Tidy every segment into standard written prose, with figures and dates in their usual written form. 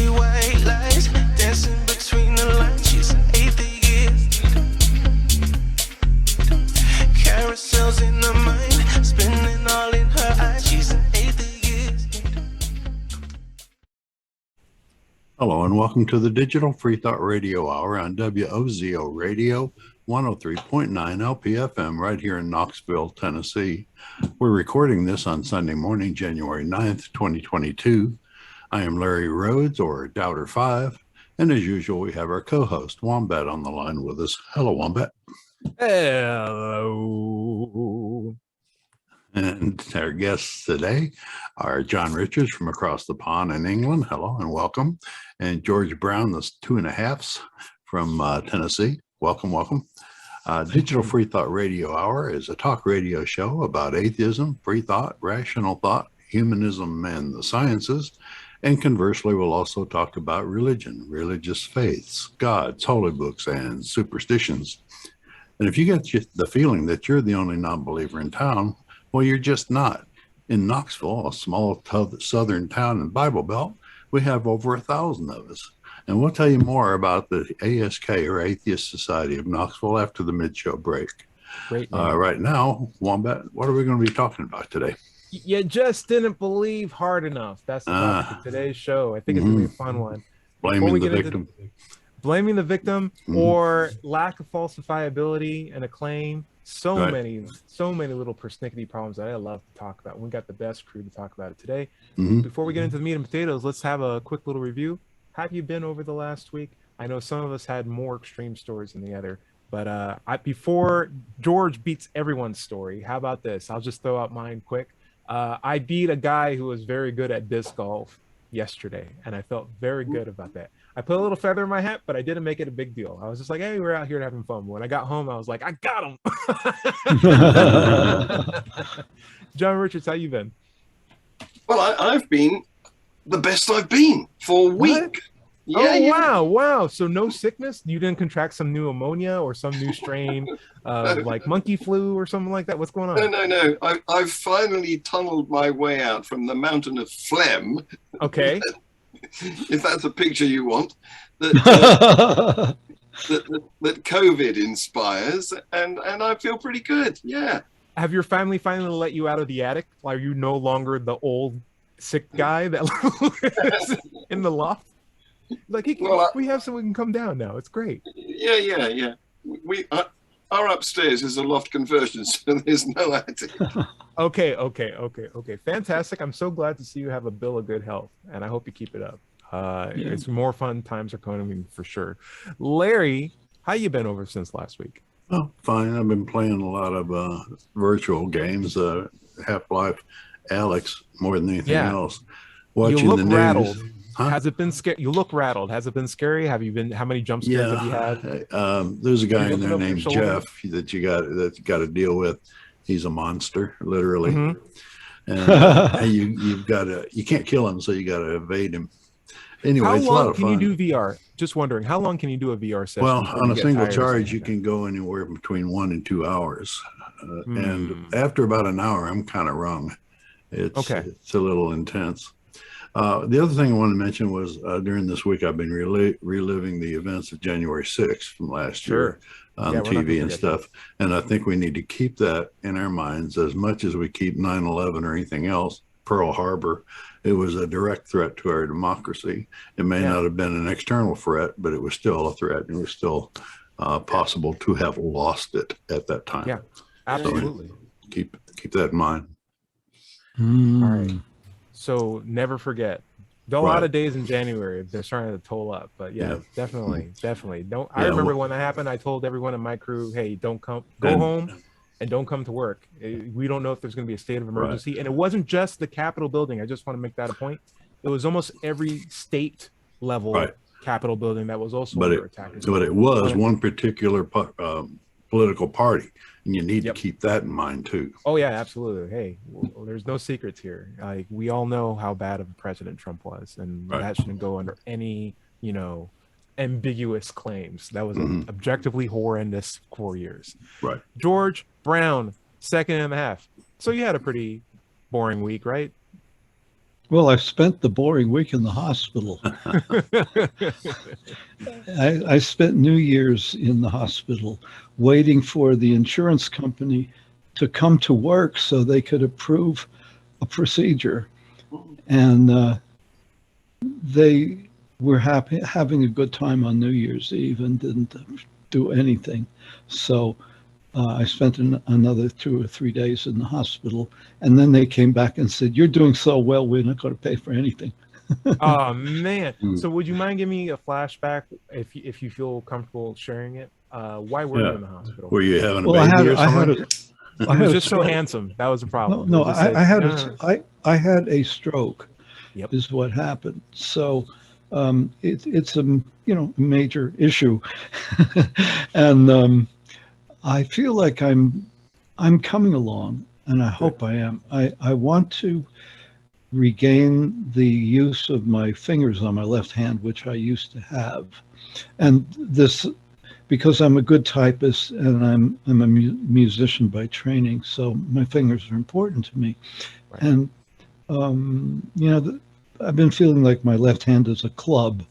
see white lies dancing between the lines. She's an atheist. Carousels in her mind, spinning all in her eyes. She's an atheist. Hello and welcome to the Digital Freethought Radio Hour on WOZO Radio 103.9 LPFM right here in Knoxville, Tennessee. We're recording this on Sunday morning, January 9th, 2022. I am Larry Rhodes, or Doubter 5, and as usual, we have our co-host, Wombat, on the line with us. Hello, Wombat. Hello. And our guests today are John Richards from across the pond in England. Hello and welcome. And George Brown, the 2.5s from Tennessee. Welcome, welcome. Digital Freethought Radio Hour is a talk radio show about atheism, free thought, rational thought, humanism, and the sciences. And conversely, we'll also talk about religion, religious faiths, gods, holy books, and superstitions. And if you get the feeling that you're the only non-believer in town, well, you're just not. In Knoxville, a small southern town in Bible Belt, we have over 1,000 of us. And we'll tell you more about the ASK, or Atheist Society of Knoxville, after the mid-show break. Great. Right now, Wombat, what are we going to be talking about today? You just didn't believe hard enough. That's the topic of today's show. I think it's going to be a fun one. Blaming the victim. Blaming the victim or lack of falsifiability and a claim. So many little persnickety problems that I love to talk about. We got the best crew to talk about it today. Before we get into the meat and potatoes, let's have a quick little review. Have you been over the last week? I know some of us had more extreme stories than the other, but before George beats everyone's story, how about this? I'll just throw out mine quick. I beat a guy who was very good at disc golf yesterday, and I felt very good about that. I put a little feather in my hat, but I didn't make it a big deal. I was just like, hey, we're out here having fun. When I got home, I was like, I got him. John Richards, how you been? Well, I've been the best I've been for a week. Yeah, wow. So no sickness? You didn't contract some new ammonia or some new strain like monkey flu or something like that? What's going on? No. I've finally tunneled my way out from the mountain of phlegm. Okay. If that's a picture you want, that COVID inspires, and I feel pretty good. Yeah. Have your family finally let you out of the attic? Are you no longer the old sick guy that lives in the loft? Like, we have someone who can come down now. It's great. Yeah. Our upstairs is a loft conversion, so there's no attic. Okay. Fantastic. I'm so glad to see you have a bill of good health, and I hope you keep it up. It's more fun times are coming for sure. Larry, how you been over since last week? Oh, fine. I've been playing a lot of virtual games, Half-Life, Alex, more than anything else. Watching you look the news. Rattled. Huh? Has it been scary? You look rattled. Has it been scary? How many jump scares have you had? There's a guy in there named Jeff that you got to deal with. He's a monster, literally. And you can't kill him, so you got to evade him. Anyway, it's a lot of fun. How long can you do VR? Just wondering, how long can you do a VR session? Well, on a single charge, you can go anywhere between 1 and 2 hours. And after about an hour, I'm kind of wrung. It's a little intense. The other thing I wanted to mention was during this week, I've been reliving the events of January 6th from last year on TV and stuff. And I think we need to keep that in our minds as much as we keep 9/11 or anything else. Pearl Harbor, it was a direct threat to our democracy. It may not have been an external threat, but it was still a threat. It was still possible to have lost it at that time. Yeah, absolutely. So keep that in mind. All right. So never forget. A lot of days in January, they're starting to toll up. But definitely. Don't. I remember when that happened. I told everyone in my crew, "Hey, don't come. Go home, and don't come to work. We don't know if there's going to be a state of emergency." And it wasn't just the Capitol building. I just want to make that a point. It was almost every state level Capitol building that was also under attack. But it was one particular political party, and you need to keep that in mind too. Oh yeah, absolutely. Hey, there's no secrets here. Like, we all know how bad of a president Trump was, and that shouldn't go under any, ambiguous claims. That was an objectively horrendous 4 years. Right. George Brown, 2.5. So you had a pretty boring week, right? Well, I've spent the boring week in the hospital. I spent New Year's in the hospital waiting for the insurance company to come to work so they could approve a procedure. And they were having a good time on New Year's Eve and didn't do anything. So I spent another 2 or 3 days in the hospital, and then they came back and said, "You're doing so well, we're not going to pay for anything." Oh man! So would you mind giving me a flashback, if you feel comfortable sharing it? Why were you in the hospital? Were you having a Well, baby or something? I was just so handsome. That was a problem. No, I had a stroke. Yep. Is what happened. So it's a major issue, and I feel like I'm coming along, and I hope I am. I want to regain the use of my fingers on my left hand, which I used to have, and this because I'm a good typist and I'm a musician by training, so my fingers are important to me, right. And I've been feeling like my left hand is a club.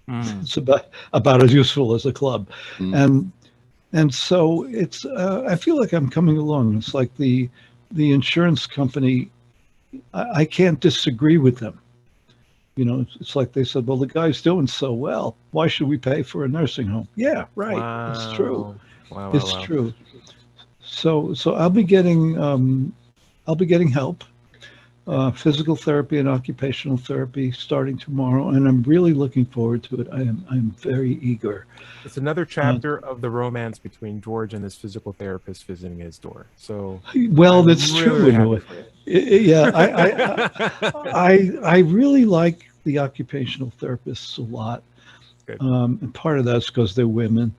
It's about as useful as a club, and so it's. I feel like I'm coming along. It's like the insurance company. I can't disagree with them. It's like they said, "Well, the guy's doing so well. Why should we pay for a nursing home?" Yeah, right. Wow. It's true. Wow, it's true. So I'll be getting help. Physical therapy and occupational therapy starting tomorrow, and I'm really looking forward to it. I'm very eager. It's another chapter of the romance between George and his physical therapist visiting his door. So that's true. Yeah, I really like the occupational therapists a lot. Good. And part of that's because they're women.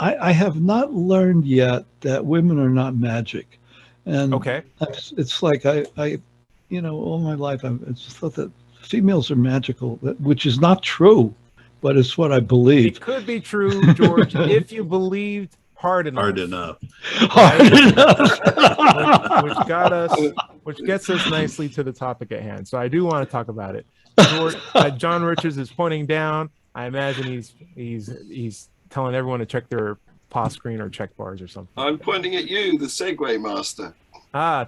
I have not learned yet that women are not magic, and okay, it's like I all my life I just thought that females are magical, which is not true, but it's what I believe. It could be true, George, if you believed hard enough. Which gets us nicely to the topic at hand. So I do want to talk about it. George, John Richards is pointing down. I imagine he's telling everyone to check their pause screen or check bars or something. I'm pointing at you, the Segway master.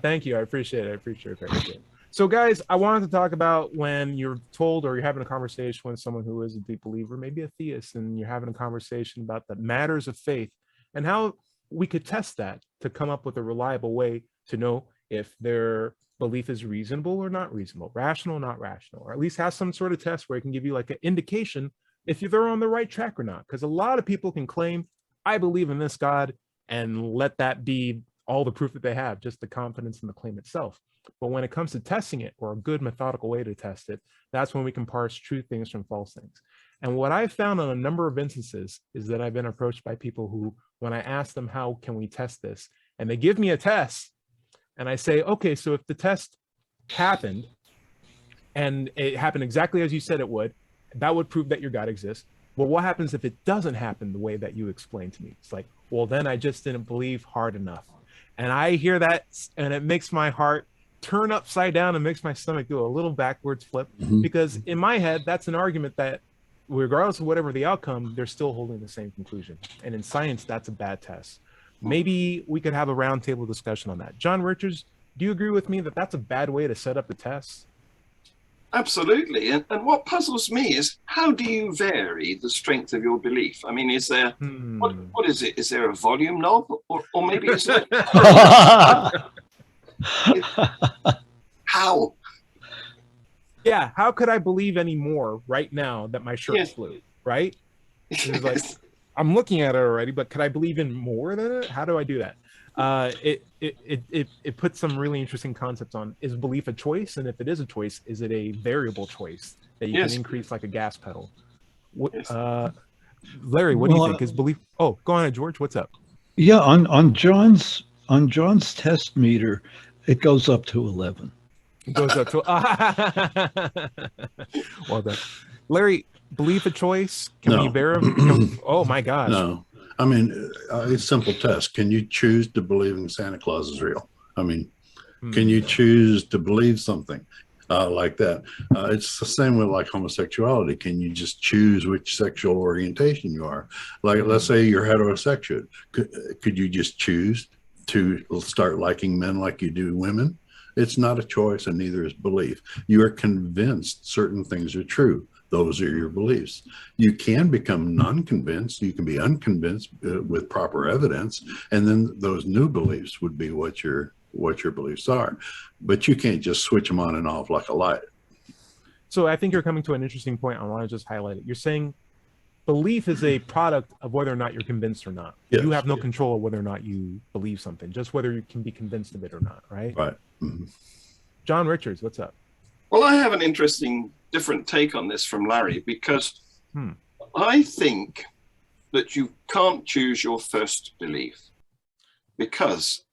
Thank you. I appreciate it. So guys, I wanted to talk about when you're told or you're having a conversation with someone who is a deep believer, maybe a theist, and you're having a conversation about the matters of faith and how we could test that to come up with a reliable way to know if their belief is reasonable or not reasonable, rational or not rational, or at least have some sort of test where it can give you like an indication if they're on the right track or not. Because a lot of people can claim, I believe in this God, and let that be all the proof that they have, just the confidence in the claim itself. But when it comes to testing it, or a good methodical way to test it, that's when we can parse true things from false things. And what I've found on a number of instances is that I've been approached by people who, when I ask them, how can we test this? And they give me a test, and I say, okay, so if the test happened, and it happened exactly as you said it would, that would prove that your God exists. Well, what happens if it doesn't happen the way that you explained to me? It's like, well, then I just didn't believe hard enough. And I hear that, and it makes my heart turn upside down and makes my stomach do a little backwards flip, because in my head, that's an argument that regardless of whatever the outcome, they're still holding the same conclusion. And in science, that's a bad test. Maybe we could have a roundtable discussion on that. John Richards, do you agree with me that that's a bad way to set up the test? Absolutely. And what puzzles me is, how do you vary the strength of your belief? I mean, is there, what is it? Is there a volume knob? Or maybe it's like, how? Yeah, how could I believe any more right now that my shirt's blue, right? It's like, I'm looking at it already, but could I believe in more than it? How do I do that? It puts some really interesting concepts on, is belief a choice? And if it is a choice, is it a variable choice that you can increase like a gas pedal? Larry, what do you think? Is belief? Oh, go on, George. What's up? Yeah, on John's test meter, it goes up to 11. It goes up to well done. Larry, belief a choice? Can we verify? Oh my gosh. No. I mean, a simple test. Can you choose to believe in Santa Claus is real? I mean, can you choose to believe something like that? It's the same with like homosexuality. Can you just choose which sexual orientation you are? Like, let's say you're heterosexual. Could you just choose to start liking men like you do women? It's not a choice, and neither is belief. You are convinced certain things are true. Those are your beliefs. You can become non-convinced. You can be unconvinced with proper evidence, and then those new beliefs would be what your beliefs are. But you can't just switch them on and off like a light. So I think you're coming to an interesting point. I want to just highlight it. You're saying belief is a product of whether or not you're convinced or not. Yes, you have no control of whether or not you believe something, just whether you can be convinced of it or not, right? Right. Mm-hmm. John Richards, what's up? Well, I have an interesting, different take on this from Larry, because I think that you can't choose your first belief, because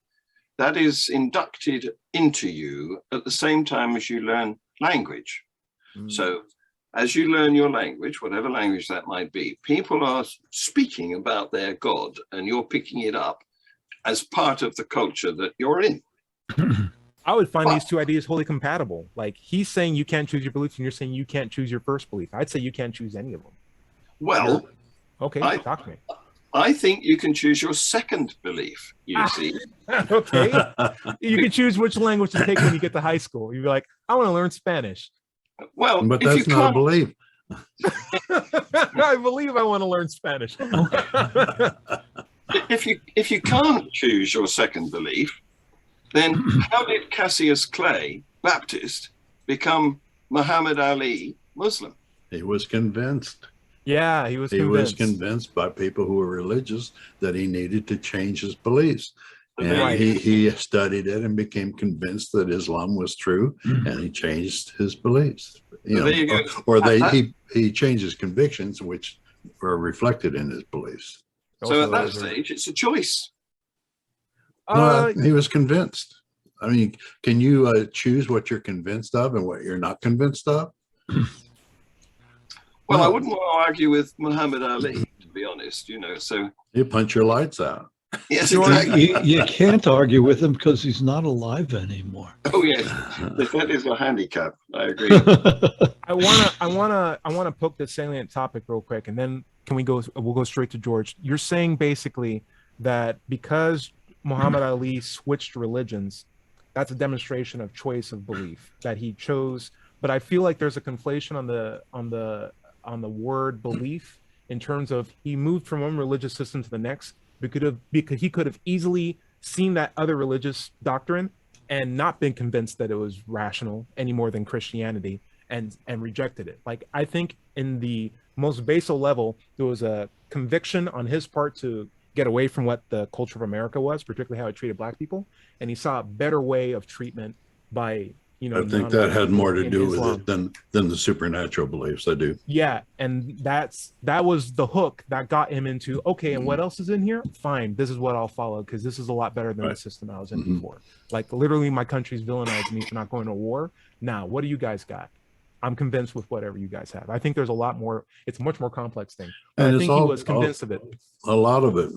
that is inducted into you at the same time as you learn language. So as you learn your language, whatever language that might be, people are speaking about their God, and you're picking it up as part of the culture that you're in. I would find these two ideas wholly compatible. Like, he's saying you can't choose your beliefs, and you're saying you can't choose your first belief. I'd say you can't choose any of them. Well, okay, talk to me. I think you can choose your second belief, you see. Okay. You can choose which language to take when you get to high school. You'd be like, I want to learn Spanish. Well, but that's not a belief. I believe I want to learn Spanish. If you can't choose your second belief, then how did Cassius Clay, Baptist, become Muhammad Ali, Muslim? He was convinced. Yeah, he was convinced. He was convinced by people who were religious that he needed to change his beliefs. And he studied it and became convinced that Islam was true, and he changed his beliefs. He changed his convictions, which were reflected in his beliefs. So at that stage, it's a choice. No, he was convinced. I mean, can you choose what you're convinced of and what you're not convinced of? Well, I wouldn't want to argue with Muhammad Ali, to be honest, so. You punch your lights out. Yes, exactly. You can't argue with him because he's not alive anymore. Oh, yes. That is a handicap. I agree. I wanna poke this salient topic real quick, and then we'll go straight to George. You're saying basically that because Muhammad Ali switched religions, that's a demonstration of choice of belief that he chose. But I feel like there's a conflation on the word belief in terms of he moved from one religious system to the next because he could have easily seen that other religious doctrine and not been convinced that it was rational any more than Christianity and rejected it. Like, I think in the most basal level, there was a conviction on his part to get away from what the culture of America was, particularly how it treated Black people, and he saw a better way of treatment by I think that had more to do with it than the supernatural beliefs. I do. Yeah, and that was the hook that got him into, okay, and what else is in here? Fine, this is what I'll follow, because this is a lot better than the system I was in before. Like, literally, my country's villainized me for not going to war. Now, what do you guys got? I'm convinced with whatever you guys have. I think there's a lot more. It's a much more complex thing. And I think he was convinced of it. A lot of it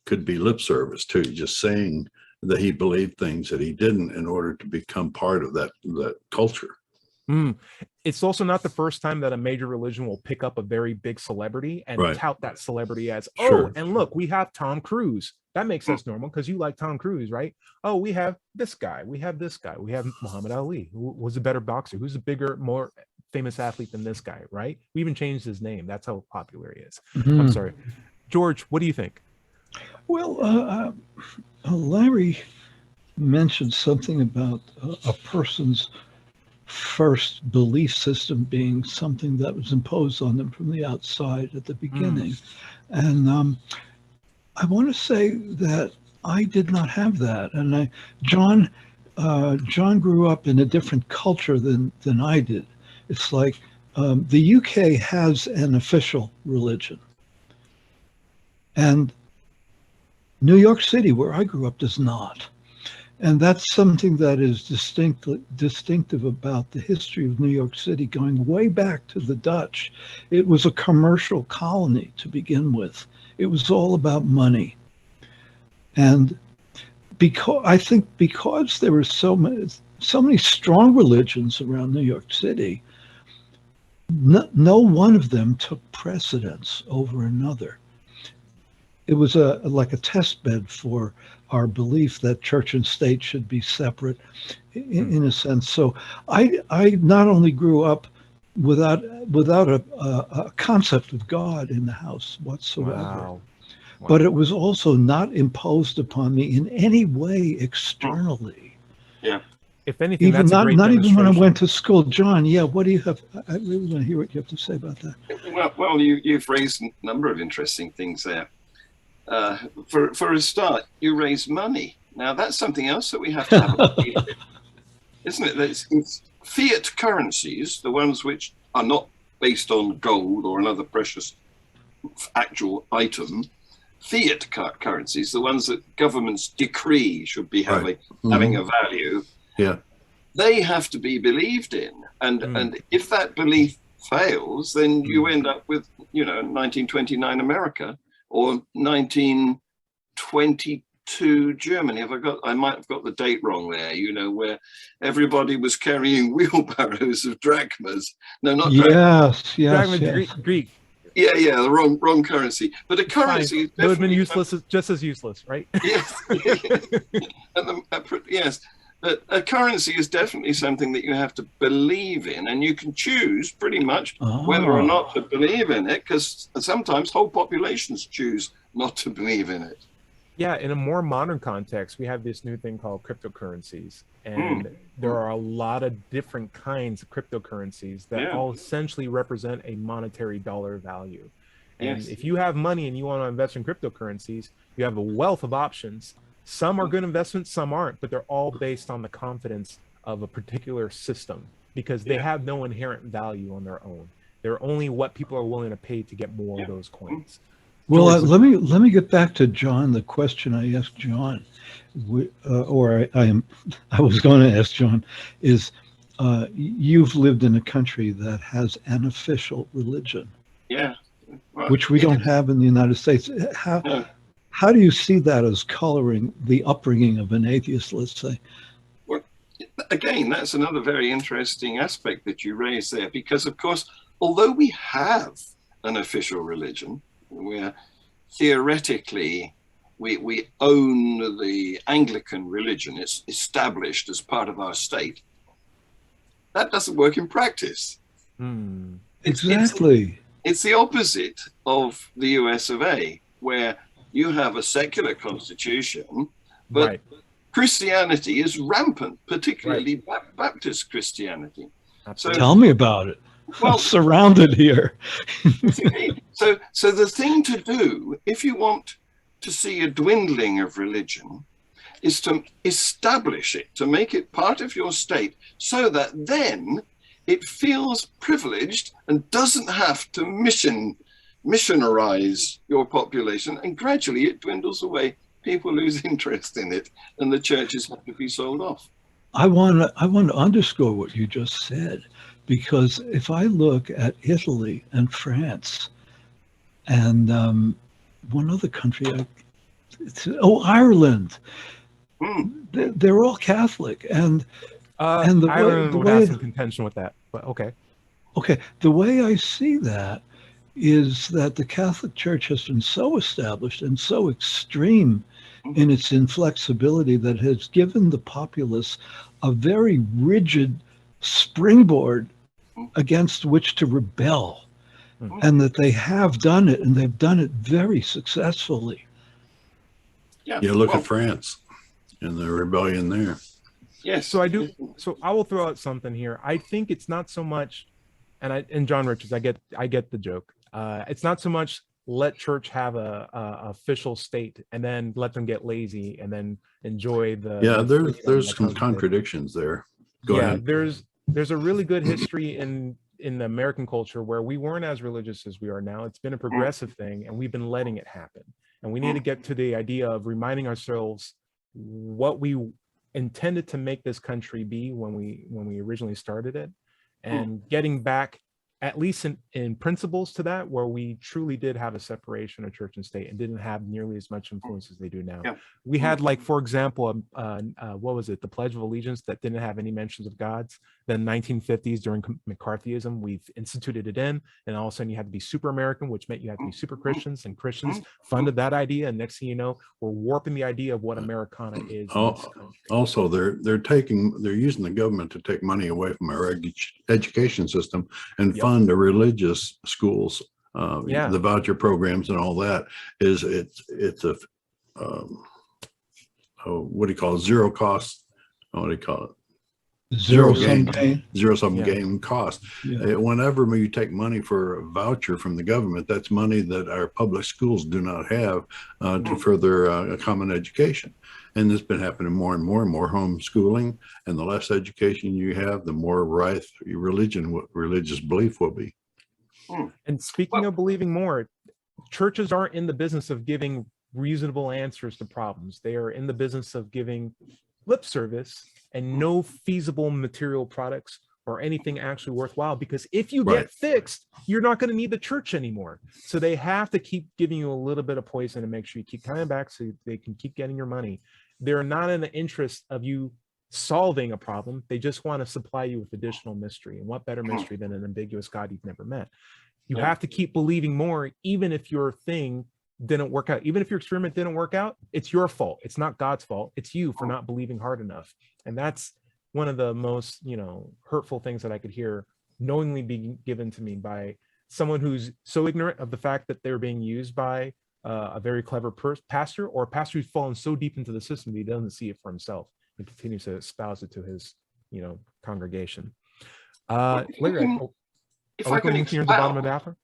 could be lip service too, just saying that he believed things that he didn't in order to become part of that culture. It's also not the first time that a major religion will pick up a very big celebrity and tout that celebrity as, and look, we have Tom Cruise. That makes us normal because you like Tom Cruise, right? Oh, we have this guy. We have this guy. We have Muhammad Ali, who was a better boxer. Who's a bigger, more famous athlete than this guy, right? We even changed his name. That's how popular he is. I'm sorry. George, what do you think? Well, Larry mentioned something about a person's first belief system being something that was imposed on them from the outside at the beginning. And I want to say that I did not have that. And John grew up in a different culture than I did. It's like the UK has an official religion. And New York City, where I grew up, does not. And that's something that is distinctive about the history of New York City, going way back to the Dutch. It was a commercial colony to begin with. It was all about money. And because there were so many strong religions around New York City, no one of them took precedence over another. It was like a test bed for our belief that church and state should be separate, in a sense. So I not only grew up without a concept of God in the house whatsoever, but it was also not imposed upon me in any way externally. Yeah. If anything, even that's not even when I went to school. John, what do you have? I really want to hear what you have to say about that. Well, you've raised a number of interesting things there. For a start, you raise money. Now that's something else that we have to have, isn't it? It's fiat currencies, the ones which are not based on gold or another precious actual item. Fiat currencies, the ones that governments decree should be having a value. Yeah, they have to be believed in, and if that belief fails, then you end up with 1929 America or 1922 Germany. I might have got the date wrong there. Where everybody was carrying wheelbarrows of drachmas. No, not yes. Greek. Yeah, the wrong currency. But a currency it would have been useless, just as useless, right? Yes. Yes. But a currency is definitely something that you have to believe in, and you can choose pretty much whether or not to believe in it, because sometimes whole populations choose not to believe in it. Yeah, in a more modern context, we have this new thing called cryptocurrencies, and there are a lot of different kinds of cryptocurrencies that all essentially represent a monetary dollar value. And if you have money and you want to invest in cryptocurrencies, you have a wealth of options. Some are good investments, some aren't, but they're all based on the confidence of a particular system because they have no inherent value on their own. They're only what people are willing to pay to get more of those coins. Well, let me get back to John. The question I asked John, I was going to ask John, is you've lived in a country that has an official religion, which we don't have in the United States. How do you see that as coloring the upbringing of an atheist, let's say? Well, again, that's another very interesting aspect that you raise there, because, of course, although we have an official religion, where theoretically we own the Anglican religion, it's established as part of our state, that doesn't work in practice. Exactly. It's the opposite of the US of A, where you have a secular constitution, but Christianity is rampant, particularly Baptist Christianity. So tell me about it. Well, I'm surrounded here. So the thing to do, if you want to see a dwindling of religion, is to establish it, to make it part of your state, so that then it feels privileged and doesn't have to missionarize your population, and gradually it dwindles away. People lose interest in it, and the churches have to be sold off. I want to underscore what you just said, because if I look at Italy and France and one other country, Ireland, they're all Catholic, and Ireland would have some contention with that, but okay. The way I see that is that the Catholic Church has been so established and so extreme in its inflexibility that it has given the populace a very rigid springboard against which to rebel, and that they have done it, and they've done it very successfully. Look at France and the rebellion there. Yes. So I will throw out something here. I think it's not so much, and John Richards, I get the joke. It's not so much let church have a official state and then let them get lazy and then enjoy the there's some contradictions there. Go ahead. There's a really good history in the American culture where we weren't as religious as we are now. It's been a progressive thing, and we've been letting it happen. And we need to get to the idea of reminding ourselves what we intended to make this country be when we originally started it, and getting back at least in principles to that, where we truly did have a separation of church and state and didn't have nearly as much influence as they do now. Yeah. We had, like, for example, what was it? The Pledge of Allegiance that didn't have any mentions of gods. Then 1950s during McCarthyism, we've instituted it in, and all of a sudden you had to be super American, which meant you had to be super Christians, and Christians funded that idea. And next thing you know, we're warping the idea of what Americana is. Also, they're using the government to take money away from our education system and fund the religious schools. The voucher programs and all that it's a what do you call it? Zero cost. What do you call it? Zero sum game cost. Whenever you take money for a voucher from the government, that's money that our public schools do not have to further a common education. And it's been happening more and more homeschooling, and the less education you have, the more rife your religious belief will be. And speaking of believing more, churches aren't in the business of giving reasonable answers to problems. They are in the business of giving lip service and no feasible material products or anything actually worthwhile, because if you get fixed, you're not going to need the church anymore. So they have to keep giving you a little bit of poison and make sure you keep coming back so they can keep getting your money. They're not in the interest of you solving a problem. They just want to supply you with additional mystery. And what better mystery than an ambiguous God you've never met? You have to keep believing more, even if your thing didn't work out. Even if your experiment didn't work out, it's your fault. It's not God's fault. It's you for not believing hard enough. And that's one of the most, hurtful things that I could hear knowingly being given to me by someone who's so ignorant of the fact that they're being used by a very clever pastor, or a pastor who's fallen so deep into the system that he doesn't see it for himself and continues to espouse it to his, congregation. Larry, if I can near the bottom of the hour?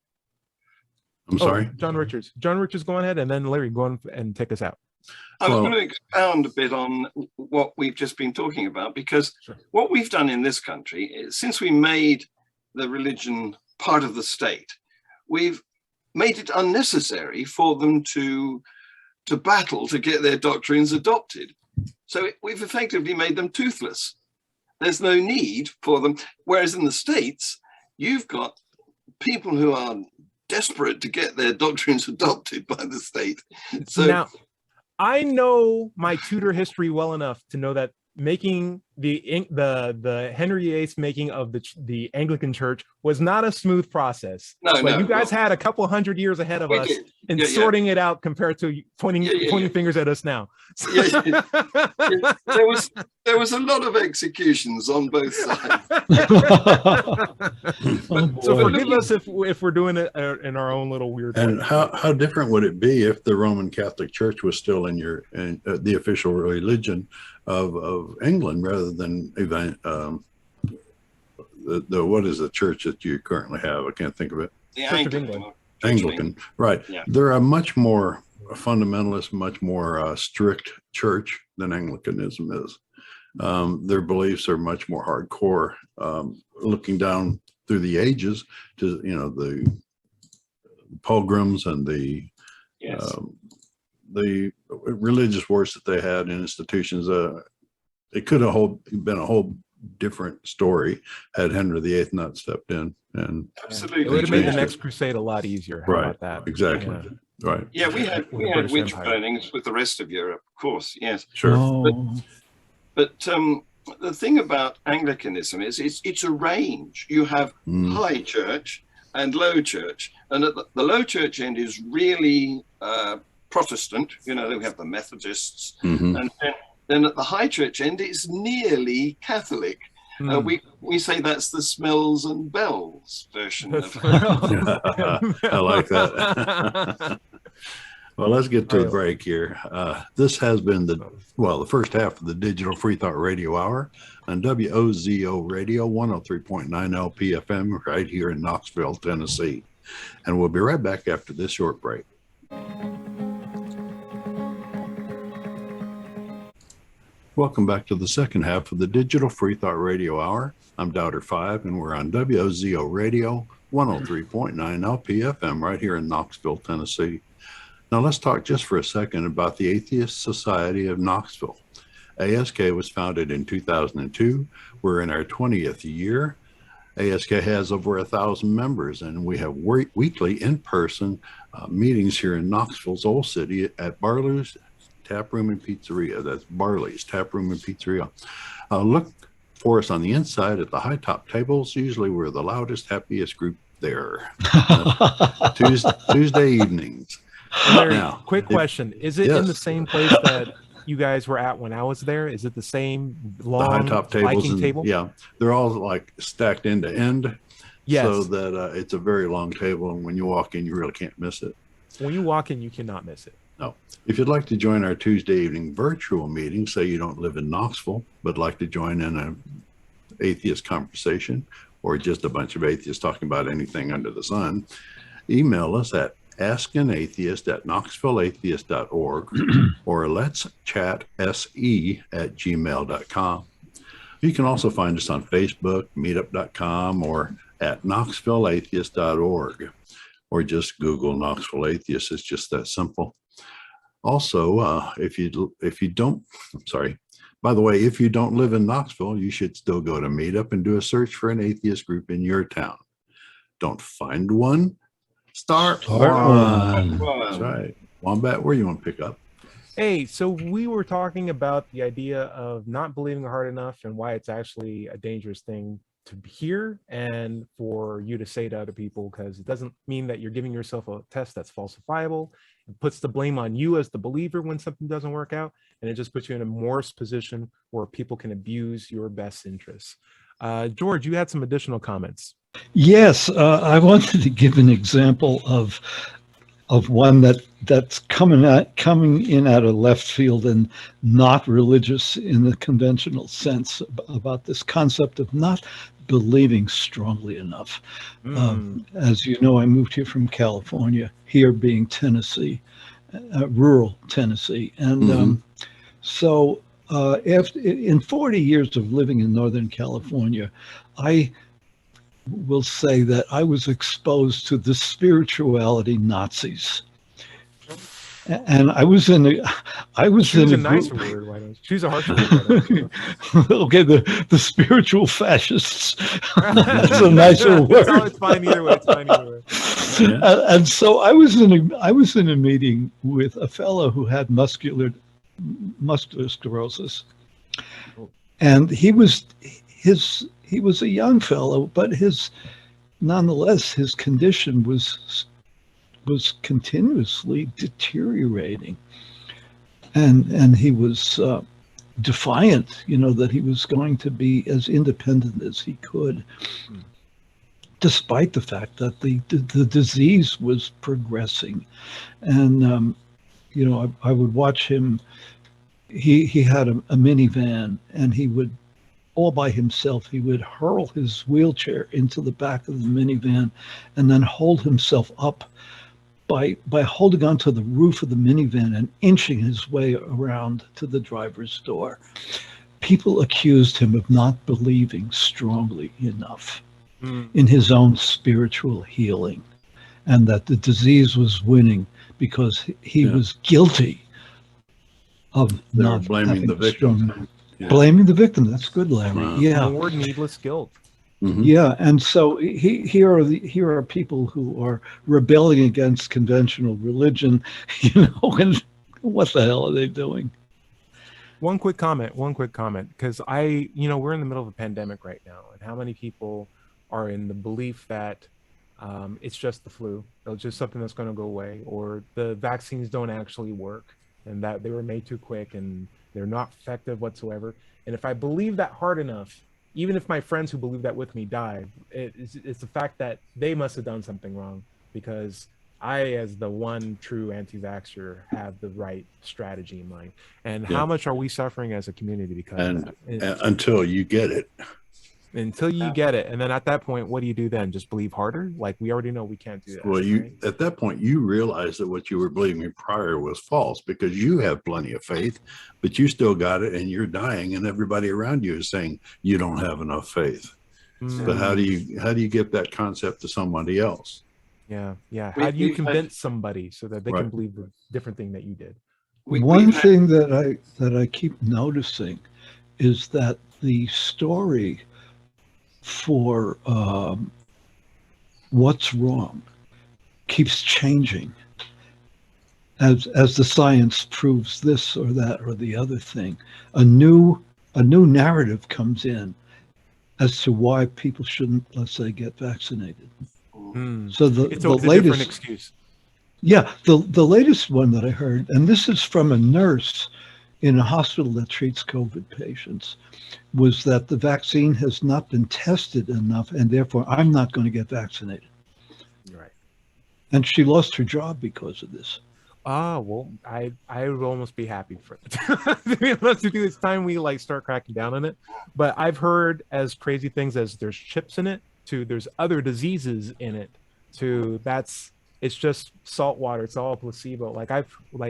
I'm sorry? John Richards. John Richards, go ahead, and then Larry, go on and take us out. I was going to expound a bit on what we've just been talking about, because what we've done in this country is, since we made the religion part of the state, we've made it unnecessary for them to battle to get their doctrines adopted. So we've effectively made them toothless. There's no need for them. Whereas in the States, you've got people who are desperate to get their doctrines adopted by the state. So now, I know my Tudor history well enough to know that making the Henry VIII's making of the Anglican Church was not a smooth process. But you guys had a couple 100 years ahead of us in sorting it out compared to pointing fingers at us now. There was a lot of executions on both sides. So forgive us if we're doing it in our own little weird way. And how different would it be if the Roman Catholic Church was still in the official religion of England, rather than what is the church that you currently have? I can't think of it. The Anglican. Right. Yeah. They're a much more fundamentalist, much more strict church than Anglicanism is. Their beliefs are much more hardcore, looking down through the ages to the pilgrims and the religious wars that they had in institutions. It could have been a whole different story had Henry VIII not stepped in. And absolutely, it would have made the next crusade a lot easier. How about that? Exactly. Yeah. Right. Yeah, we had witch burnings with the rest of Europe, of course. Yes. Sure. But the thing about Anglicanism is it's a range. You have high church and low church, and at the low church end is really Protestant. We have the Methodists, and then at the high church end it's nearly Catholic. We say that's the smells and bells version of I like that. Well, let's get to a break here. This has been the first half of the Digital Freethought Radio Hour on WOZO Radio 103.9 LPFM right here in Knoxville, Tennessee. And we'll be right back after this short break. Welcome back to the second half of the Digital Freethought Radio Hour. I'm Doubter 5, and we're on WOZO Radio 103.9 LPFM right here in Knoxville, Tennessee. Now let's talk just for a second about the Atheist Society of Knoxville. ASK was founded in 2002. We're in our 20th year. ASK has over 1,000 members, and we have weekly in-person meetings here in Knoxville's Old City at Barlow's Tap Room and Pizzeria. That's Barley's Tap Room and Pizzeria. Look for us on the inside at the high top tables. Usually we're the loudest, happiest group there. Tuesday evenings. Now, quick question. Is it in the same place that you guys were at when I was there? Is it the same long high top tables? table? Yeah, they're all like stacked end to end. Yes. So that it's a very long table, and when you walk in, you really can't miss it. When you walk in, you cannot miss it. No. If you'd like to join our Tuesday evening virtual meeting, say you don't live in Knoxville, but like to join in an atheist conversation, or just a bunch of atheists talking about anything under the sun, email us at askanatheist@knoxvilleatheist.org or let's chat se@gmail.com. You can also find us on Facebook, meetup.com, or at knoxvilleatheist.org, or just Google Knoxville Atheist. It's just that simple. Also, if you don't live in Knoxville, you should still go to Meetup and do a search for an atheist group in your town. Don't find one? Start one. That's right. Wombat, where you want to pick up? Hey, so we were talking about the idea of not believing hard enough and why it's actually a dangerous thing to hear and for you to say to other people, because it doesn't mean that you're giving yourself a test that's falsifiable. It puts the blame on you as the believer when something doesn't work out, and it just puts you in a worse position where people can abuse your best interests. George, you had some additional comments. Yes, I wanted to give an example of one that's coming in out of left field and not religious in the conventional sense, about this concept of not believing strongly enough. As you know, I moved here from California, here being Tennessee, rural Tennessee. And so in 40 years of living in Northern California, I will say that I was exposed to the spirituality Nazis. And I was in a nicer word. Why don't you choose a harsher word? Okay, the spiritual fascists. That's a nicer word. It's fine either way. Yeah. And so I was in a meeting with a fellow who had muscular sclerosis, and he was a young fellow, but nonetheless his condition was continuously deteriorating, and he was defiant, that he was going to be as independent as he could, despite the fact that the disease was progressing. And I would watch him. He had a minivan, and he would, all by himself, he would hurl his wheelchair into the back of the minivan and then hold himself up by holding onto the roof of the minivan and inching his way around to the driver's door. People accused him of not believing strongly enough in his own spiritual healing, and that the disease was winning because he was guilty of not blaming the victim. Blaming the victim. That's good, Larry. Wow. Yeah. More needless guilt. Yeah, and so here are people who are rebelling against conventional religion, and what the hell are they doing? One quick comment, because we're in the middle of a pandemic right now, and how many people are in the belief that it's just the flu, it's just something that's going to go away, or the vaccines don't actually work, and that they were made too quick and they're not effective whatsoever. And if I believe that hard enough, even if my friends who believe that with me died, it's the fact that they must have done something wrong, because I, as the one true anti-vaxxer, have the right strategy in mind. And how much are we suffering as a community because of that? Until you get it. Until you get it. And then at that point, what do you do then? Just believe harder? Like, we already know we can't do that. Well, at that point, you realize that what you were believing prior was false, because you have plenty of faith, but you still got it and you're dying, and everybody around you is saying you don't have enough faith. But how do you get that concept to somebody else? Yeah. How do you convince somebody so that they can believe the different thing that you did? One thing that I keep noticing is that the story for what's wrong keeps changing as the science proves this or that or the other thing. A new narrative comes in as to why people shouldn't, let's say, get vaccinated. So it's a different excuse. Yeah, the latest one that I heard, and this is from a nurse in a hospital that treats COVID patients, was that the vaccine has not been tested enough, and therefore I'm not going to get vaccinated. Right. And she lost her job because of this. Well, I would almost be happy for it. To be honest with you, it's time we like start cracking down on it. But I've heard as crazy things as there's chips in it, to there's other diseases in it, to it's just salt water. It's all placebo.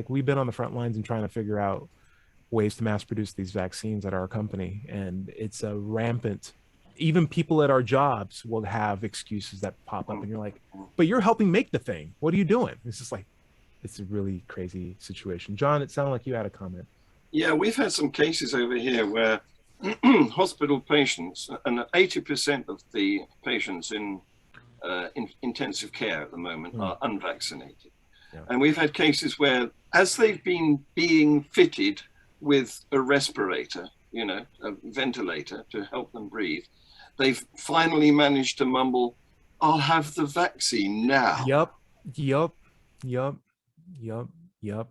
We've been on the front lines and trying to figure out ways to mass produce these vaccines at our company, and it's a rampant. Even people at our jobs will have excuses that pop up, and you're like, "But you're helping make the thing. What are you doing?" It's just like, it's a really crazy situation. John, it sounded like you had a comment. Yeah, we've had some cases over here where hospital patients, and 80% of the patients in intensive care at the moment are unvaccinated. Yeah. And we've had cases where, as they've been being fitted with a respirator, a ventilator to help them breathe, they've finally managed to mumble, "I'll have the vaccine now." Yup.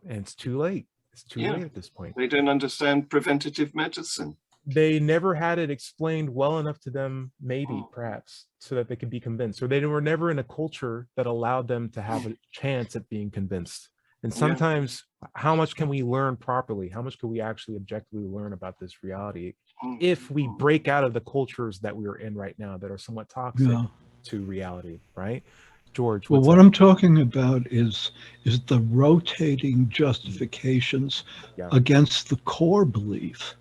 And it's too late. It's too late at this point. They don't understand preventative medicine. They never had it explained well enough to them, perhaps, so that they could be convinced. Or they were never in a culture that allowed them to have a chance at being convinced. And sometimes, how much can we learn properly? How much can we actually objectively learn about this reality if we break out of the cultures that we are in right now that are somewhat toxic to reality, right? George, well, what I'm talking about is the rotating justifications against the core belief,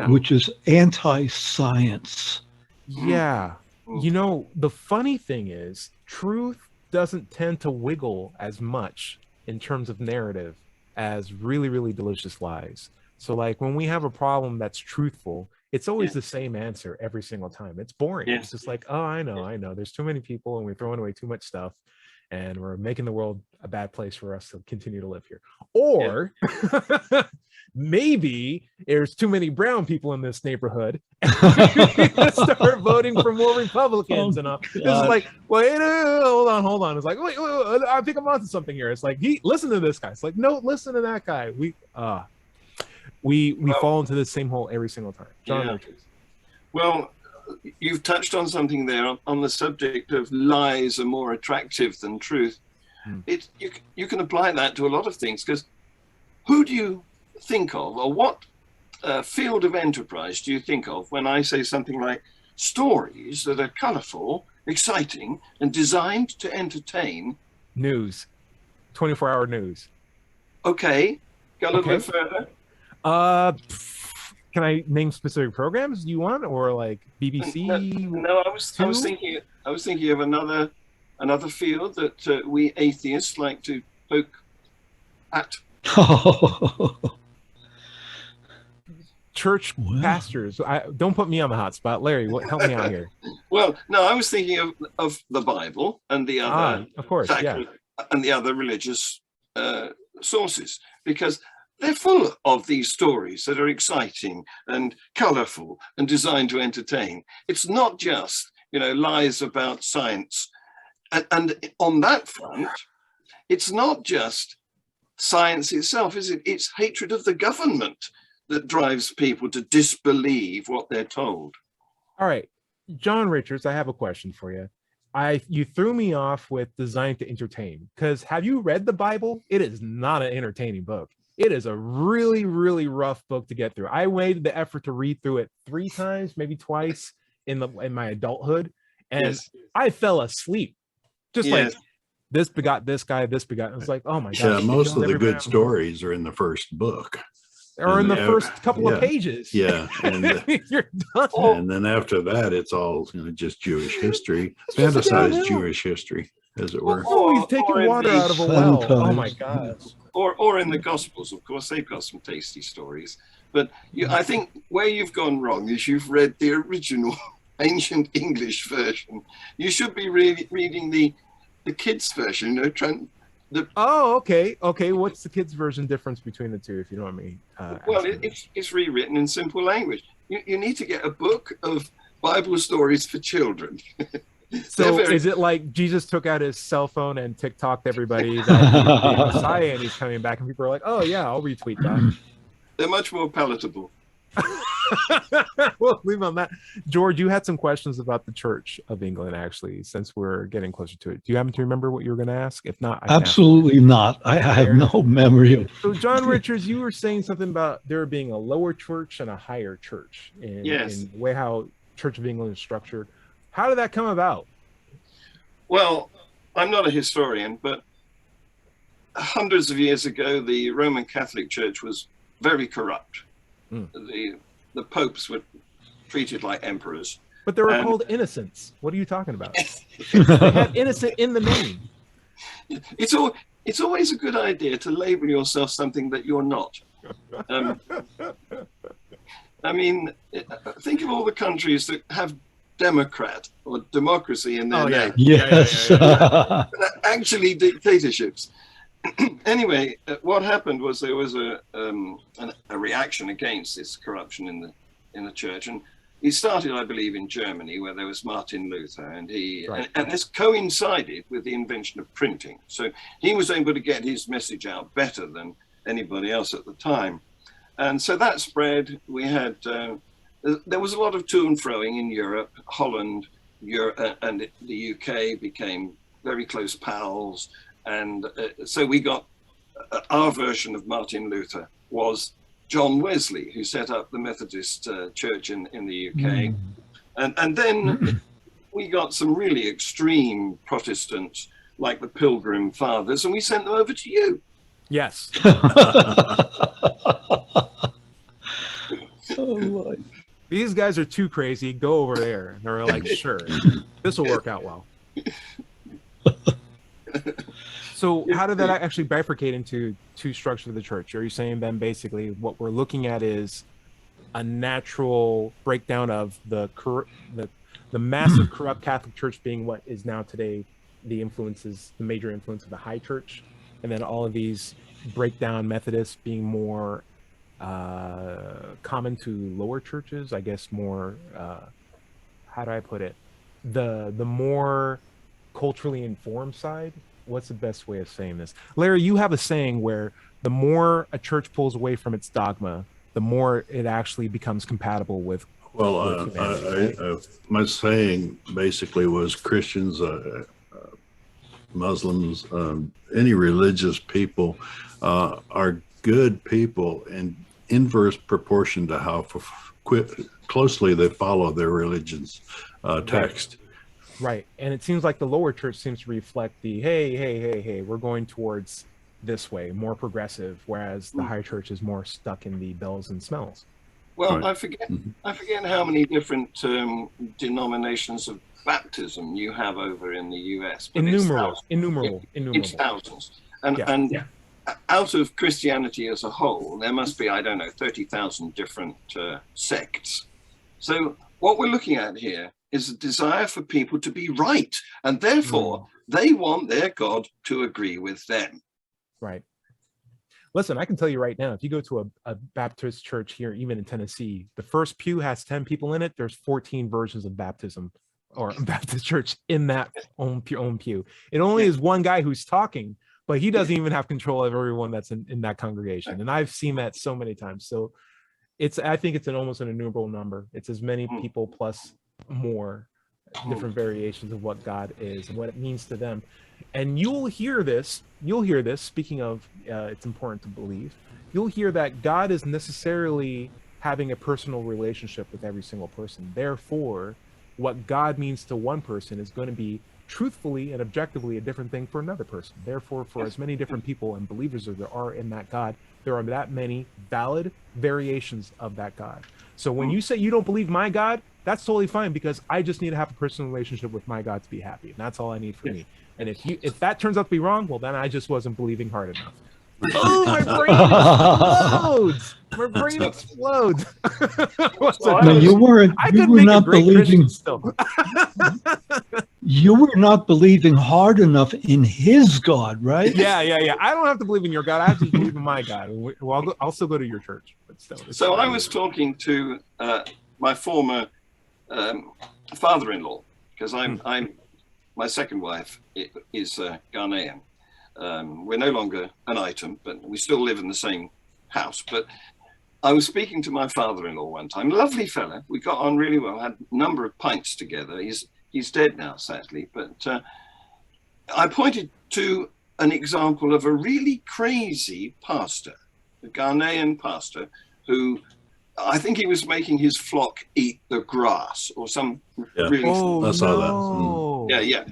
which is anti-science. Yeah. The funny thing is, truth doesn't tend to wiggle as much in terms of narrative as really, really delicious lies. So like when we have a problem that's truthful, it's always the same answer every single time. It's boring. It's just like, oh, I know. There's too many people and we're throwing away too much stuff and we're making the world a bad place for us to continue to live here. Or maybe there's too many brown people in this neighborhood and start voting for more Republicans. This is like, well, hold on. It's like, wait, I think I'm onto something here. It's like, listen to this guy. It's like, no, listen to that guy. We fall into the same hole every single time. John Richards. Well, you've touched on something there on the subject of lies are more attractive than truth. You can apply that to a lot of things, because who do you think of, or what field of enterprise do you think of when I say something like stories that are colorful, exciting, and designed to entertain? News. 24-hour news. Okay. Go a little bit further. Can I name specific programs you want, or like BBC? No, I was thinking of another field that we atheists like to poke at. Church pastors. Don't put me on the hot spot, Larry. Help me out here. Well, no, I was thinking of the Bible and the other, of course, and the other religious sources, because they're full of these stories that are exciting and colorful and designed to entertain. It's not just, lies about science. And on that front, it's not just science itself, is it? It's hatred of the government that drives people to disbelieve what they're told. All right, John Richards, I have a question for you. You threw me off with designed to entertain, because have you read the Bible? It is not an entertaining book. It is a really, really rough book to get through. I made the effort to read through it 3 times, maybe twice in my adulthood, and I fell asleep. Just like, this begot this guy, this begot. I was like, oh my God. Yeah, most of the good stories are in the first book. Or in the first couple of pages. Yeah. And you're done. And then after that, it's all just Jewish history, fantasized Jewish history, as it were. Oh, he's taking water out of a well. Oh my God. Or in the Gospels, of course, they've got some tasty stories. But I think where you've gone wrong is you've read the original ancient English version. You should be reading the kids version. Oh, okay. What's the kids version difference between the two, if you know what I mean? Well, it's rewritten in simple language. You need to get a book of Bible stories for children. So is it like Jesus took out his cell phone and TikToked everybody that he's the Messiah and he's coming back, and people are like, oh yeah, I'll retweet that. They're much more palatable. We'll leave on that. George, you had some questions about the Church of England, actually, since we're getting closer to it. Do you happen to remember what you were going to ask? If not, absolutely not. I have no memory of. So, John Richards, you were saying something about there being a lower church and a higher church in the way how Church of England is structured. How did that come about? Well, I'm not a historian, but hundreds of years ago, the Roman Catholic Church was very corrupt. The popes were treated like emperors. But they were called innocents. What are you talking about? They had innocent in the name. It's always a good idea to label yourself something that you're not. I mean, think of all the countries that have democrat or democracy in their name. Yes. Actually dictatorships. Anyway, what happened was there was a reaction against this corruption in the church, and he started, I believe, in Germany, where there was Martin Luther, and and this coincided with the invention of printing. So he was able to get his message out better than anybody else at the time, and so that spread. We had there was a lot of to and froing in Europe. Holland, and the UK became very close pals. And so we got our version of Martin Luther was John Wesley, who set up the Methodist Church in the UK. And then we got some really extreme Protestants like the Pilgrim Fathers, and we sent them over to you. Yes. Oh my. These guys are too crazy. Go over there. And they're like, sure, this will work out well. So how did that actually bifurcate into two structures of the church? Are you saying then basically what we're looking at is a natural breakdown of the massive corrupt Catholic Church being what is now today the major influence of the high church, and then all of these breakdown Methodists being more common to lower churches, I guess more, how do I put it? The more culturally informed side? What's the best way of saying this? Larry, you have a saying where the more a church pulls away from its dogma, the more it actually becomes compatible with. Well, my saying basically was Christians, Muslims, any religious people are good people in inverse proportion to how closely they follow their religion's text. Right. And it seems like the lower church seems to reflect the, hey, we're going towards this way, more progressive, whereas the higher church is more stuck in the bells and smells. Well, right. I forget how many different denominations of baptism you have over in the US. Innumerable. It's thousands. And out of Christianity as a whole, there must be, 30,000 different sects. So what we're looking at here is a desire for people to be right, and therefore they want their God to agree with them. Right. Listen, I can tell you right now, if you go to a Baptist church here, even in Tennessee, the first pew has 10 people in it. There's 14 versions of baptism or Baptist church in that own pew. It only is one guy who's talking, but he doesn't even have control of everyone that's in that congregation. And I've seen that so many times. So I think it's almost an innumerable number. It's as many people plus more different variations of what God is and what it means to them. And you'll hear this, speaking of it's important to believe, you'll hear that God is necessarily having a personal relationship with every single person. Therefore, what God means to one person is going to be truthfully and objectively a different thing for another person. Therefore, for as many different people and believers as there are in that God, there are that many valid variations of that God. So when you say you don't believe my God, that's totally fine, because I just need to have a personal relationship with my God to be happy. And that's all I need for me. And if that turns out to be wrong, well, then I just wasn't believing hard enough. Oh, my brain explodes. My brain explodes. No, you were not believing. Still. You were not believing hard enough in his God, right? Yeah. I don't have to believe in your God. I have to believe in my God. Well, I'll still go to your church. But still, so I was talking to my former father-in-law, because my second wife is Ghanaian. We're no longer an item, but we still live in the same house. But I was speaking to my father-in-law one time, lovely fella. We got on really well, had a number of pints together. He's dead now, sadly. But I pointed to an example of a really crazy pastor, a Ghanaian pastor, who I think he was making his flock eat the grass or some really. I saw that. Yeah.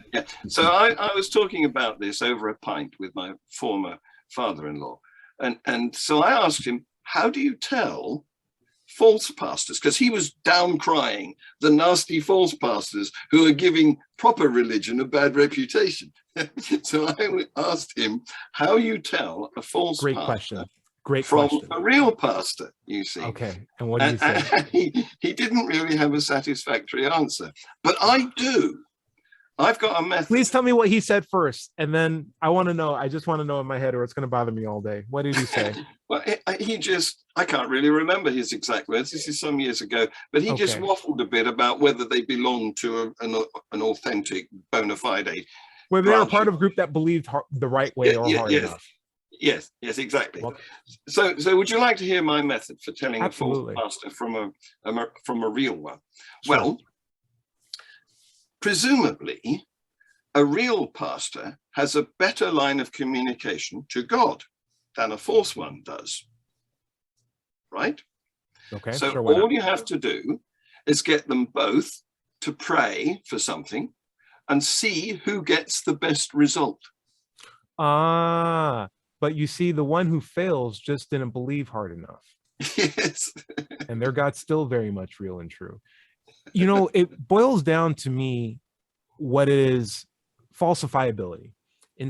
So I was talking about this over a pint with my former father-in-law. And so I asked him, how do you tell false pastors? Because he was down crying the nasty false pastors who are giving proper religion a bad reputation. So I asked him, how you tell a false pastor from a real pastor, you see. Okay, and what did he say? He didn't really have a satisfactory answer, but I do. I've got a method. Please tell me what he said first, and then I want to know. I just want to know in my head, or it's going to bother me all day. What did he say? Well, I can't really remember his exact words. This is some years ago, but he just waffled a bit about whether they belonged to an authentic, bona fide. Whether they were part of a group that believed the right way or hard enough. Yes, exactly. Well, so would you like to hear my method for telling a false pastor from a real one? Sure. Well, presumably, a real pastor has a better line of communication to God than a false one does. Right? Okay. So all you have to do is get them both to pray for something and see who gets the best result. But you see, the one who fails just didn't believe hard enough. Yes. And their God's still very much real and true. You know, it boils down to me what is falsifiability. In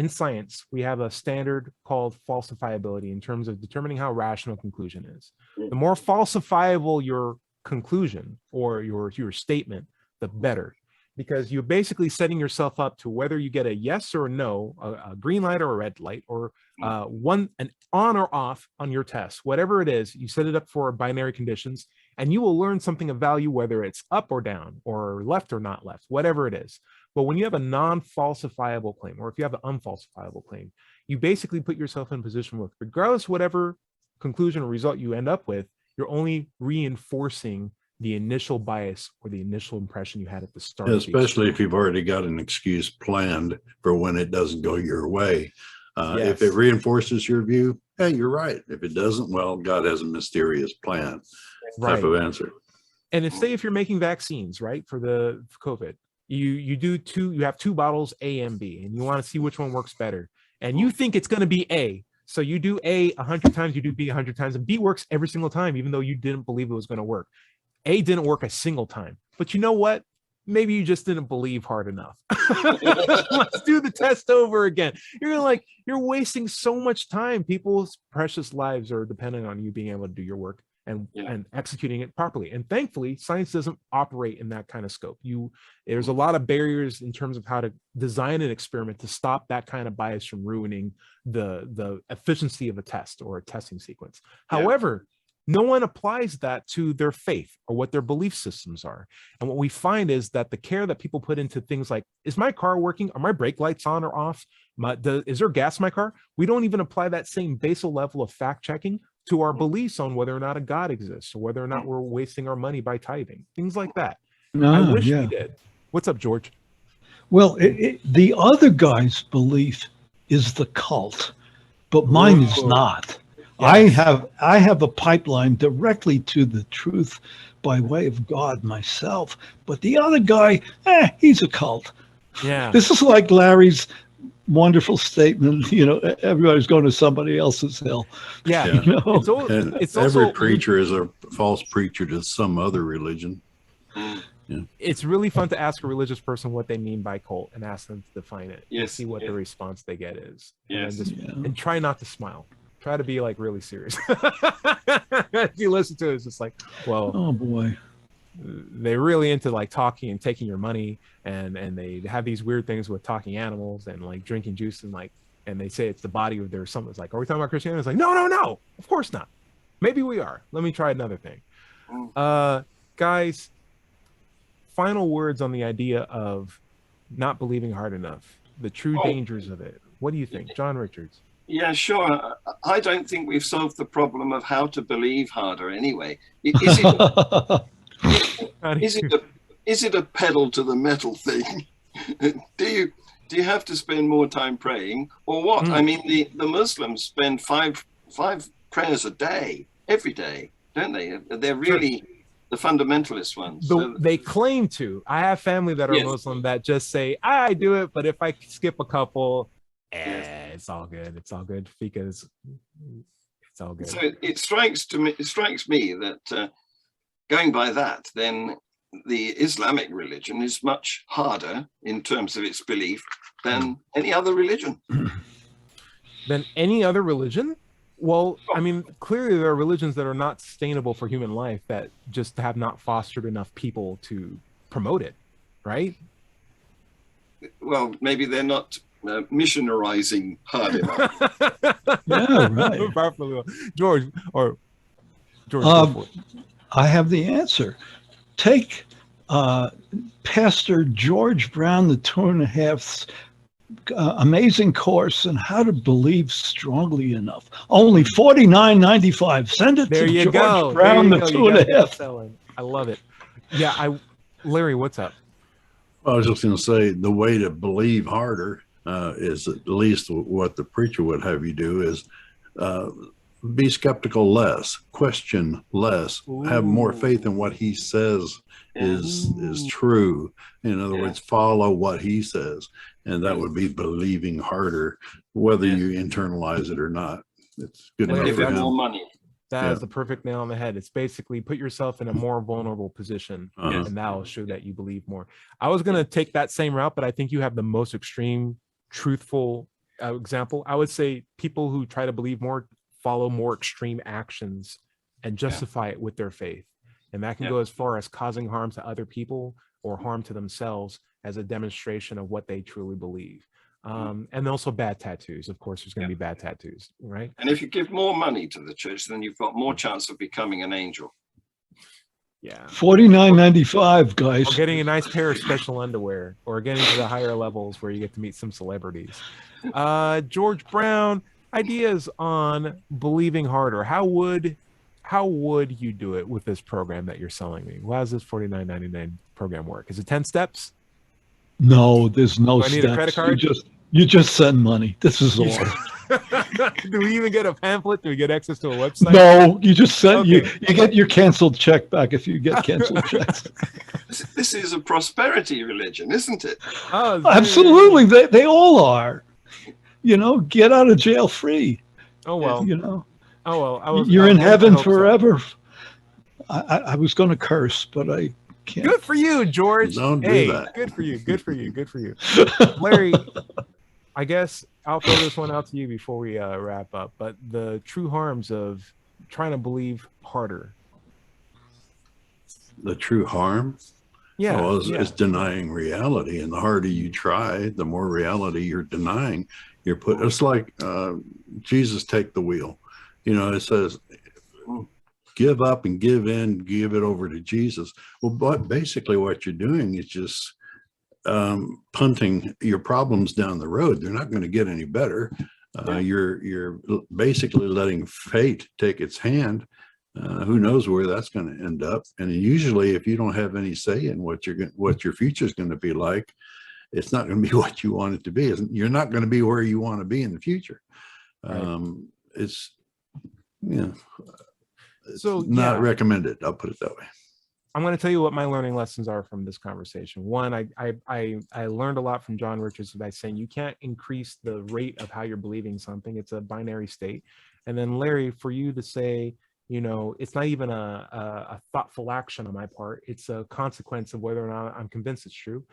science, we have a standard called falsifiability in terms of determining how rational conclusion is. The more falsifiable your conclusion or your statement, the better. Because you're basically setting yourself up to whether you get a yes or a no, a green light or a red light, or an on or off on your test. Whatever it is, you set it up for binary conditions, and you will learn something of value, whether it's up or down, or left or not left, whatever it is. But when you have a non-falsifiable claim, or if you have an unfalsifiable claim, you basically put yourself in a position with, regardless of whatever conclusion or result you end up with, you're only reinforcing the initial bias or the initial impression you had at the start. Especially if you've already got an excuse planned for when it doesn't go your way. If it reinforces your view, hey, you're right. If it doesn't, well, God has a mysterious plan type of answer. And if you're making vaccines, right, for the COVID, you have two bottles, A and B, and you want to see which one works better. And you think it's going to be A. So you do A 100 times, you do B 100 times, and B works every single time, even though you didn't believe it was going to work. A didn't work a single time, but you know what? Maybe you just didn't believe hard enough. Let's do the test over again. You're wasting so much time. People's precious lives are dependent on you being able to do your work and executing it properly. And thankfully, science doesn't operate in that kind of scope. There's a lot of barriers in terms of how to design an experiment to stop that kind of bias from ruining the efficiency of a test or a testing sequence. However, no one applies that to their faith or what their belief systems are. And what we find is that the care that people put into things like, is my car working? Are my brake lights on or off? Is there gas in my car? We don't even apply that same basal level of fact checking to our beliefs on whether or not a God exists or whether or not we're wasting our money by tithing, things like that. I wish we did. What's up, George? Well, the other guy's belief is the cult, but mine is not. Yes. I have a pipeline directly to the truth by way of God myself, but the other guy, he's a cult. Yeah. This is like Larry's wonderful statement, everybody's going to somebody else's hell. Yeah. It's every preacher is a false preacher to some other religion. It's really fun to ask a religious person what they mean by cult and ask them to define it. Yes, and see what the response they get is. Yes. And try not to smile. Try to be like really serious. If you listen to it, it's just like, well, oh boy, they're really into like talking and taking your money, and they have these weird things with talking animals and like drinking juice and they say it's the body of their something. It's like, are we talking about Christianity? It's like, no, of course not. Maybe we are. Let me try another thing. Guys, final words on the idea of not believing hard enough, the true dangers of it. What do you think, John Richards? Yeah, sure. I don't think we've solved the problem of how to believe harder anyway. Is it a pedal to the metal thing? Do you have to spend more time praying or what? I mean, the Muslims spend five prayers a day, every day, don't they? They're really the fundamentalist ones. They claim to. I have family that are Muslim that just say, I do it, but if I skip a couple, it's all good. It's all good because it's all good. So it strikes me that going by that, then the Islamic religion is much harder in terms of its belief than any other religion. Than any other religion? Well, I mean, clearly there are religions that are not sustainable for human life that just have not fostered enough people to promote it, right? Well, maybe they're not missionarizing hard enough. yeah, right. George. I have the answer. Take Pastor George Brown, the 2.5's amazing course on how to believe strongly enough. Only $49.95. Send it there to you George go. Brown, the go. 2.5. I love it. Yeah, Larry, what's up? Well, I was just going to say the way to believe harder is at least what the preacher would have you do is be skeptical less, question less, have more faith in what he says is true. In other words, follow what he says. And that would be believing harder, whether you internalize it or not. It's good enough Give for it him. more money. That is the perfect nail on the head. It's basically put yourself in a more vulnerable position, and that will show that you believe more. I was going to take that same route, but I think you have the most extreme, truthful example. I would say people who try to believe more follow more extreme actions and justify it with their faith. And that can go as far as causing harm to other people or harm to themselves as a demonstration of what they truly believe. And also bad tattoos. Of course, there's going to be bad tattoos, right? And if you give more money to the church, then you've got more chance of becoming an angel. Yeah. $49.95, guys. Or getting a nice pair of special underwear, or getting to the higher levels where you get to meet some celebrities. George Brown, ideas on believing harder. How would you do it with this program that you're selling me? How does this $49.99 program work? Is it 10 steps? No, there's no Do I need steps. a credit card? You just send money. This is all. Do we even get a pamphlet? Do we get access to a website? No, you just send you get your canceled check back if you get canceled checks. This is a prosperity religion, isn't it? Oh, absolutely. They all are. You know, get out of jail free. Oh well. You know. Oh well. You're in heaven forever. So. I was going to curse, but I can't. Good for you, George. Don't do that. Good for you. Good for you. Good for you. Larry, I guess I'll throw this one out to you before we wrap up. But the true harms of trying to believe harder. The true harm? Yeah. Well, it's denying reality. And the harder you try, the more reality you're denying. It's like Jesus, take the wheel. You know, it says, give up and give in, give it over to Jesus. Well, but basically what you're doing is just punting your problems down the road. They're not going to get any better. You're basically letting fate take its hand. Who knows where that's going to end up? And usually, if you don't have any say in what your future is going to be like, it's not going to be what you want it to be. You're not going to be where you want to be in the future. It's not recommended. I'll put it that way. I'm going to tell you what my learning lessons are from this conversation. One, I learned a lot from John Richards by saying you can't increase the rate of how you're believing something. It's a binary state. And then Larry, for you to say, it's not even a thoughtful action on my part. It's a consequence of whether or not I'm convinced it's true.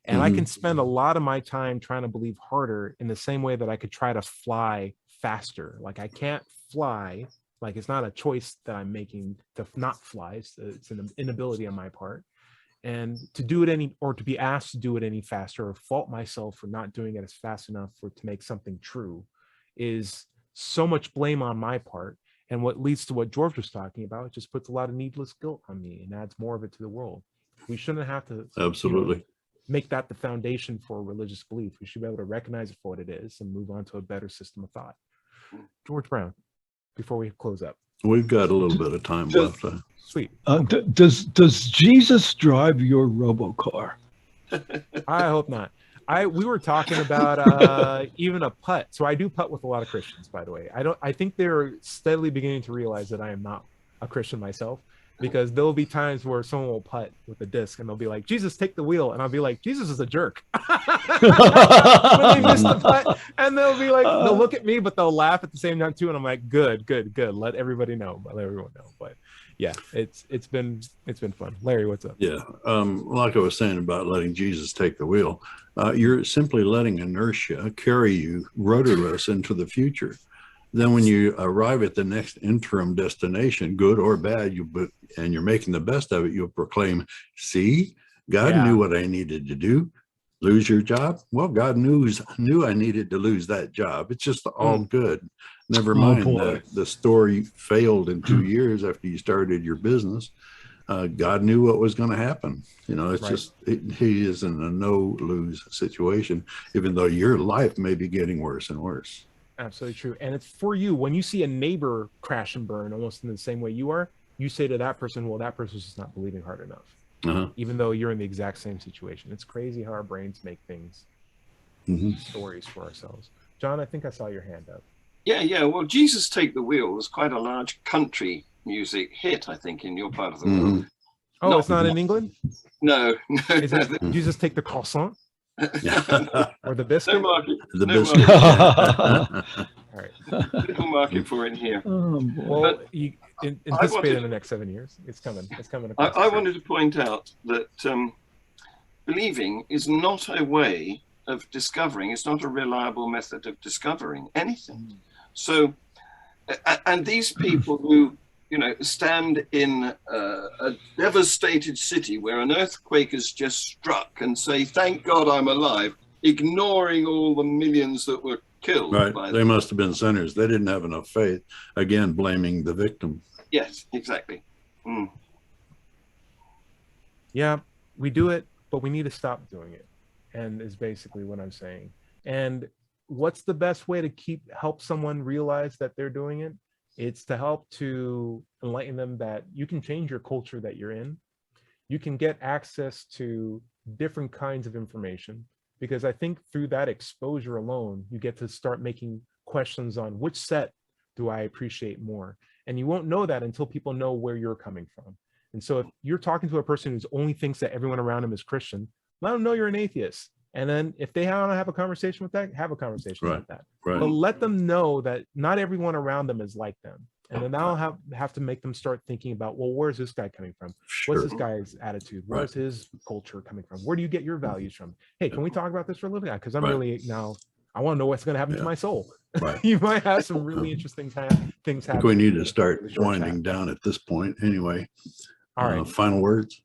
And I can spend a lot of my time trying to believe harder in the same way that I could try to fly faster. Like I can't fly. Like it's not a choice that I'm making to not fly. It's an inability on my part. And to do it or to be asked to do it any faster, or fault myself for not doing it as fast enough to make something true, is so much blame on my part. And what leads to what George was talking about, it just puts a lot of needless guilt on me and adds more of it to the world. We shouldn't have to absolutely make that the foundation for religious belief. We should be able to recognize it for what it is and move on to a better system of thought. George Brown, before we close up. We've got a little bit of time left. Sweet. Does Jesus drive your robocar? I hope not. We were talking about even a putt. So I do putt with a lot of Christians, by the way. I think they're steadily beginning to realize that I am not a Christian myself, because there'll be times where someone will putt with a disc and they'll be like, Jesus, take the wheel. And I'll be like, Jesus is a jerk. When they miss the putt, and they'll be like, they'll look at me, but they'll laugh at the same time too. And I'm like, good. Let everybody know. Let everyone know. But yeah, it's been fun. Larry, what's up? Yeah. Like I was saying about letting Jesus take the wheel, you're simply letting inertia carry you rudderless into the future. Then when you arrive at the next interim destination, good or bad, and you're making the best of it, you'll proclaim, see, God knew what I needed to do. Lose your job? Well, God knew I needed to lose that job. It's just all good. Never mind the story failed in 2 years after you started your business. God knew what was going to happen. It's just, he is in a no-lose situation, even though your life may be getting worse and worse. Absolutely true. And it's for you. When you see a neighbor crash and burn almost in the same way you are, you say to that person, well, that person's just not believing hard enough. Even though you're in the exact same situation. It's crazy how our brains make things, stories for ourselves. John, I think I saw your hand up. Yeah. Well, Jesus Take the Wheel was quite a large country music hit, I think, in your part of the world. Oh, it's not in England? No. Is it Jesus Take the Croissant? Or the biscuit? No market. The no biscuit. Market. All right. Little market for it here. Well, you anticipate in the next 7 years. It's coming. I wanted to point out that believing is not a way of discovering. It's not a reliable method of discovering anything. So, and these people who, stand in a devastated city where an earthquake has just struck and say, thank God I'm alive, ignoring all the millions that were killed. Right. They must have been sinners. They didn't have enough faith. Again, blaming the victim. Yes, exactly. Yeah, we do it, but we need to stop doing it. And is basically what I'm saying. And what's the best way to help someone realize that they're doing it? It's to help to enlighten them that you can change your culture that you're in. You can get access to different kinds of information, because I think through that exposure alone, you get to start making questions on which set do I appreciate more? And you won't know that until people know where you're coming from. And so if you're talking to a person who only thinks that everyone around them is Christian, let them know you're an atheist. And then if they want to have a conversation with that, have a conversation about that. But let them know that not everyone around them is like them. And then that'll have to make them start thinking about, well, where's this guy coming from? What's this guy's attitude? Where's his culture coming from? Where do you get your values from? Hey, can we talk about this for a little bit? Because I'm really now, I want to know what's going to happen to my soul. You might have some really interesting things happen. We need to start winding down at this point anyway. All right. Final words?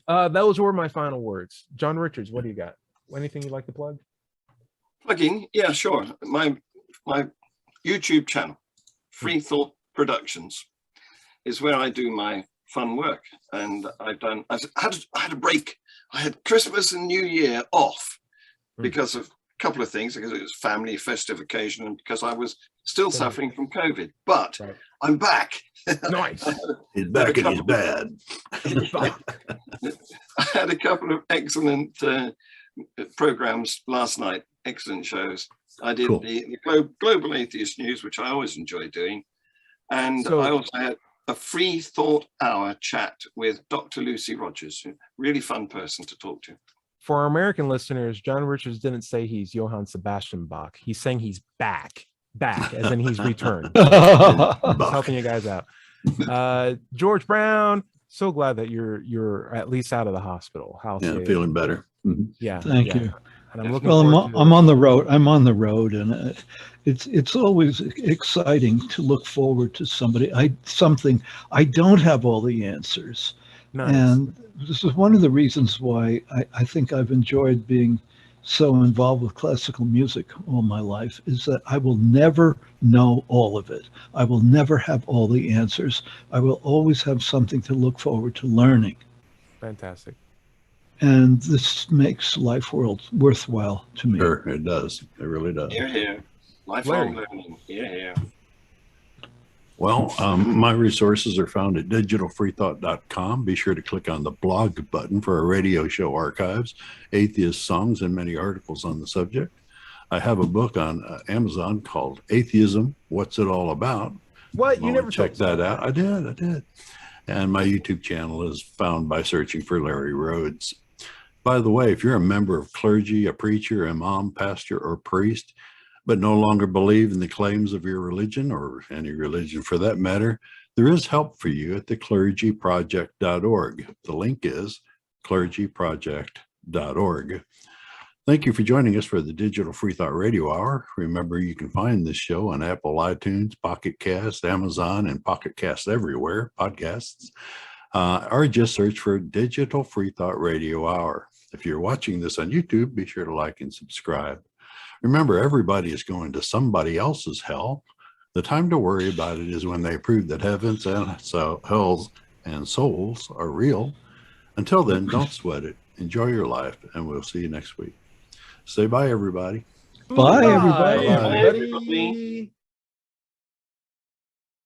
Those were my final words. John Richards, what do you got? Anything you'd like to plug? Plugging? Yeah, sure. My YouTube channel, Freethought Productions, is where I do my fun work. And I had a break. I had Christmas and New Year off because of a couple of things, because it was family festive occasion and because I was still suffering from COVID. But I'm back. Nice. He's back and he's bad. I had a couple of excellent programs last night, excellent shows. I did the Global Atheist News, which I always enjoy doing. And I also had a Freethought Hour chat with Dr. Lucy Rogers, a really fun person to talk to. For our American listeners, John Richards didn't say he's Johann Sebastian Bach. He's saying he's back. back, as in he's returned. Buck. Helping you guys out. George Brown, so glad that you're at least out of the hospital. Yeah, feeling better. Mm-hmm. Yeah. Thank you. And I'm looking Well, forward to I'm on the road. I'm on the road, and it's always exciting to look forward to something. I don't have all the answers, Nice. and this is one of the reasons why I think I've enjoyed being so involved with classical music all my life, is that I will never know all of it. I will never have all the answers. I will always have something to look forward to learning. Fantastic. And this makes life worthwhile to me. Sure, it does. It really does. Here. Lifelong learning. Here. Well, my resources are found at digitalfreethought.com. Be sure to click on the blog button for our radio show archives, atheist songs, and many articles on the subject. I have a book on Amazon called Atheism, What's It All About? What? You never checked that out? I did. And my YouTube channel is found by searching for Larry Rhodes. By the way, if you're a member of clergy, a preacher, imam, pastor, or priest, but no longer believe in the claims of your religion, or any religion for that matter, there is help for you at the clergyproject.org. The link is clergyproject.org. Thank you for joining us for the Digital Freethought Radio Hour. Remember, you can find this show on Apple iTunes, Pocket Cast, Amazon, and Pocket Cast everywhere, podcasts, or just search for Digital Freethought Radio Hour. If you're watching this on YouTube, be sure to like and subscribe. Remember, everybody is going to somebody else's hell. The time to worry about it is when they prove that heavens and hells and souls are real. Until then, don't sweat it. Enjoy your life, and we'll see you next week. Say bye, everybody. Bye, everybody. Bye, everybody.